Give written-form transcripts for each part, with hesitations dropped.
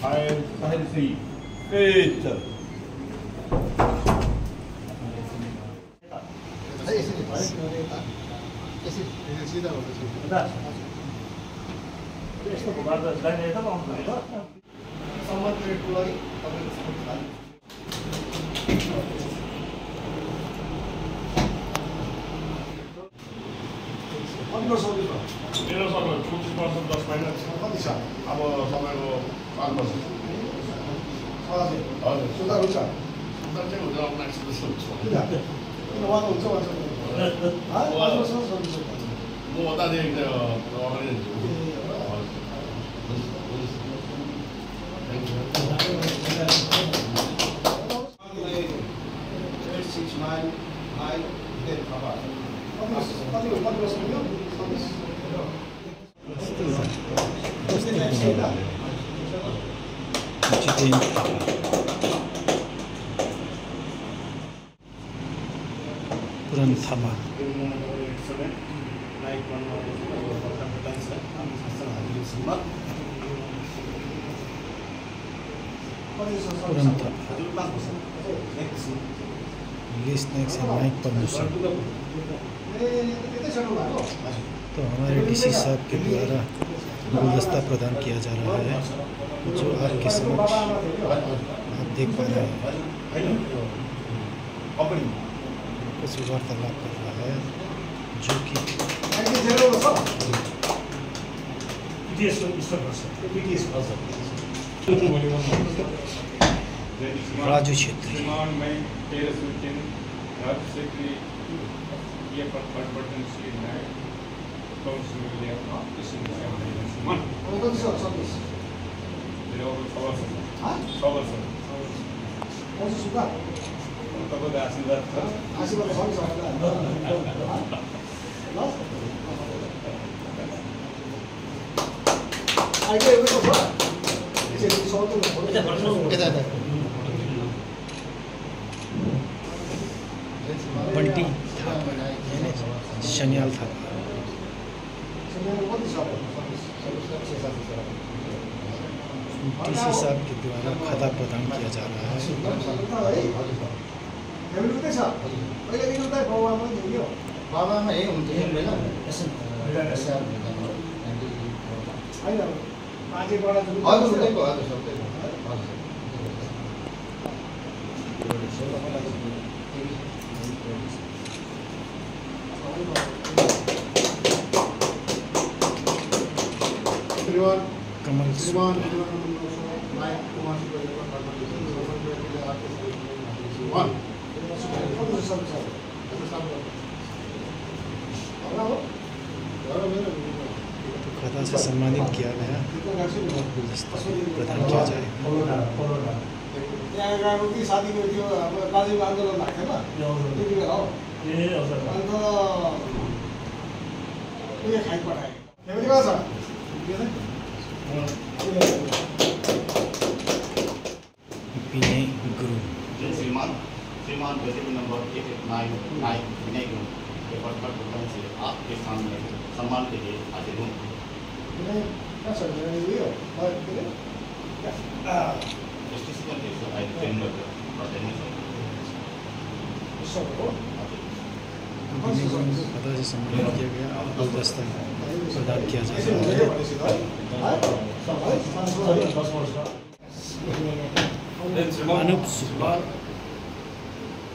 File C. Feature. यस्तो भुगार त दाइले यता पाउनु पर्यो ल सम्मत रेटको लागि तपाईको सम्मत खाली मेरो सर्भर 24% 10 महिना कति छ अब तपाईँको 5 वर्ष हजुर सुधार हुन्छ सुधार चाहिँ हुँदैन अब नेक्स्ट जस्तो हुन्छ किन उहाँ हुन्छ म उतादेखि अगाडि जान्छु Puran Thapa Puran Thapa list next mic permission. तो हमारे डीसी साहब के द्वारा गुलदस्ता प्रदान किया जा रहा है जो आपके समक्ष आप देख पा रहे हैं। कुछ वार्तालाप कर रहा है जो कि राजू छेत्री बंटी थापा शनियाल थापा डीसी साहब के द्वारा खाता प्रदान किया जा रहा है। कमल खाता से सम्मानित किया गया गुलदस्ता प्रदान किया जाएगा। शादी में राजीव आंदोलन लाग्थेन खाइ पठाए विनय गुरु श्रीमान रेसिपी नंबर 1199 विनय गुरु के वर्तमान प्रोग्राम से आपके सामने सम्मान के लिए हाजिर हूँ। खाता से सम्मानित किया गया गुलदस्ता प्रदान किया जा रहा है। Anup Subba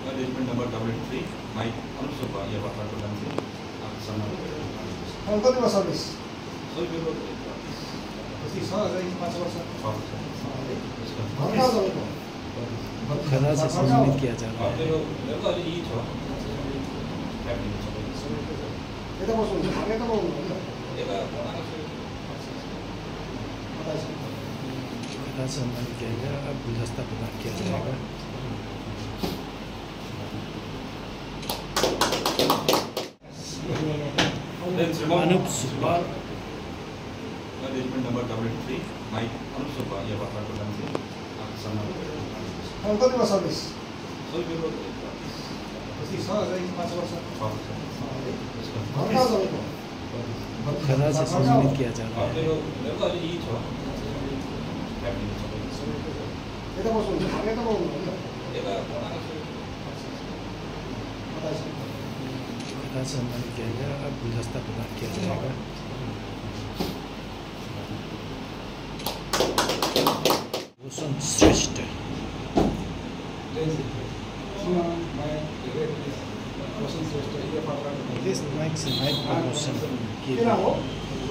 management number 3 mic Anup Subba ये वर्तमान प्रोग्राम से आपके सम्मान कति वर्ष सर्भिस खाता से सम्मानित किया जा रहा है। खाता से सम्मानित किया गया अब गुलदस्ता प्रदान किया जाएगा। Anup Subba management number 3 mic Anup Subba ये वर्तमान प्रोग्राम से आपके सम्मान कति वर्ष सर्भिस खाता से सम्मानित किया जा रहा है। यता बस्नुहुन्छ यता बस्नुहुन्छ खदा सम्मान किया गया। अब गुलदस्ता प्रदान किया जाएगा। Roshan Shrestha This makes a nice promotion कि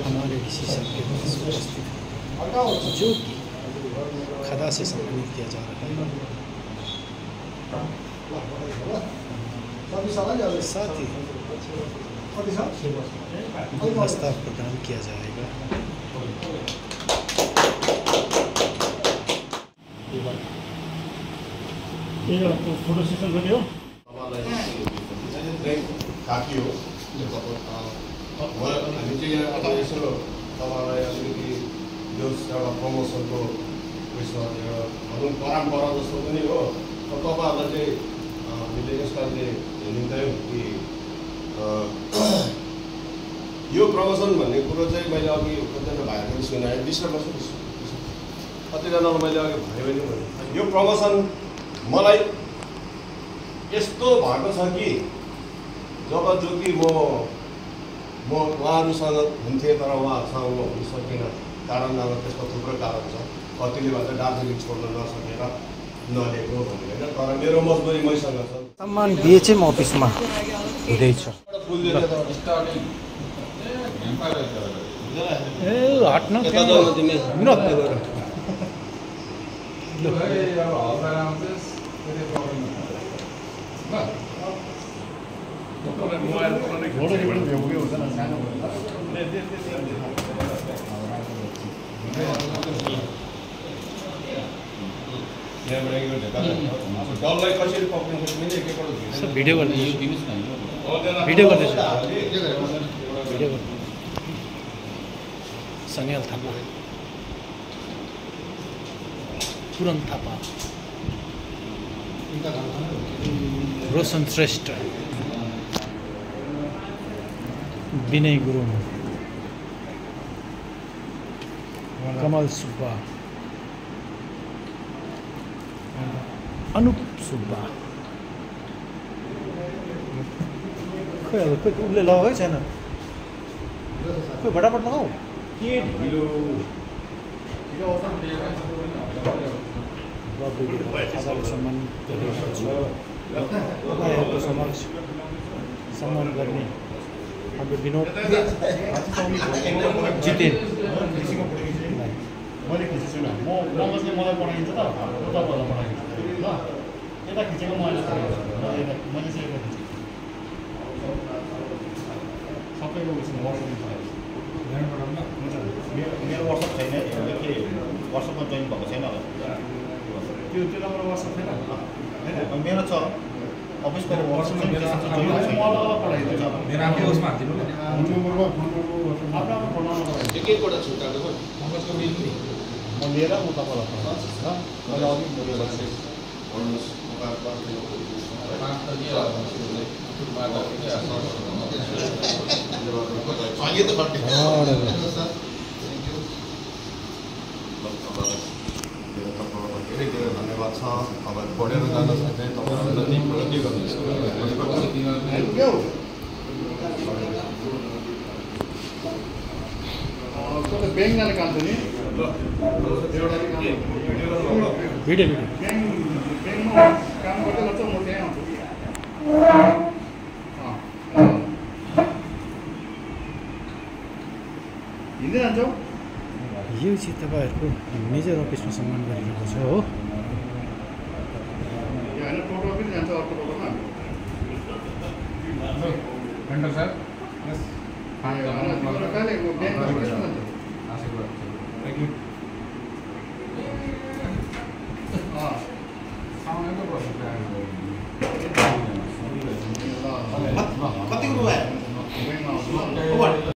हमारे ऋषि साहब के पास उपस्थित है, जो कि खदा से सम्मानित किया जा रहा है। साथ ही गुलदस्ता प्रदान किया जाएगा। फोटो सेसन गरियो काकी हो हामी चाहिँ अब यसो तपाईँलाई अलिकति यो एउटा प्रमोसनको उयसमा भनौँ परम्परा जस्तो पनि हो। तपाईँहरूलाई चाहिँ हामीले यसमा चाहिँ हेरिँदैछौँ कि यो प्रमोसन भन्ने कुरो चाहिँ मैले अघि कतिजना भाइहरूले सुनाएँ। विश्वमा कतिजनालाई मैले अघि भयो भने यो प्रमोसन मलाई यस्तो भएको छ कि जब जो कि म उहाँहरूसँग हुन्थेँ तर उहाँहरूसँग म हुन सकिनँ। कारण अब त्यसको थुप्रो कारण छ। कतिले भन्छ दार्जिलिङ छोड्न नसकेर नलिएको भन्ने होइन, तर मेरो मजबुरी मैसँग छ। सम्मान बिएचएम अफिसमा हुँदैछ। ए हट्न दललाई कसरी पक्रिन्छ भिडियो गर्दैछु। सनियल थापा, पुरन थापा, रोशन श्रेष्ठ, विनय गुरुङ, कमल सुब्बा, अनुप सुब्बा। खोइ अब खोइ उसले लगाएकै छैन। खोइ फटाफट लगाऊ। सम्मान तपाईँहरूको समक्ष सम्मान गर्ने हाम्रो विनोद जितेन मैले खिचेको छुइनँ। मगजले मलाई पठाइन्छ त तपाईँहरूलाई पठाइन्छ ल। यता खिचेको मैले मैले चाहिँ यता खिचेको सबैको उयसमा वाट्सएपमा पठाइन्छ। मेरो वाट्सएप छैन, के वाट्सएपमा जोइन भएको छैन होला। त्यो नम्बर वाट्सएप छैन होइन? मेरो छ अफिसको वाट्सएपमा मेरो मलाई पठाइदिन्छ। मेरो आफ्नै उसमा हालिदिनु न। आफ्नो फोन नम्बर पठाइदिन्छ। एकैवटा छुट्टाएको मगजको बिल नि म लिएर म तपाईँलाई पठाउँछु ल। मैले अघि धेरै धेरै धन्यवाद छ। तपाईँ पढेर जान सक्ने तपाईँहरूलाई प्रगति गर्नुहोस्। ब्याङ्क जाने काम छ नि भिडियो ब्याङ्कमा काम गर्दै गर्छ। म त्यहीँ आउँछु कि हिँड्दै जान्छौ। यो चाहिँ तपाईँहरूको मेजर अफिसमा सम्मान गरिरहेको छ हो। होइन टोटो पनि जान्छ अर्को टोटोमा। भेन्डर सर होइन तिम्रो कहिले ब्याङ्कमा कसमा जान्छ? Thank you.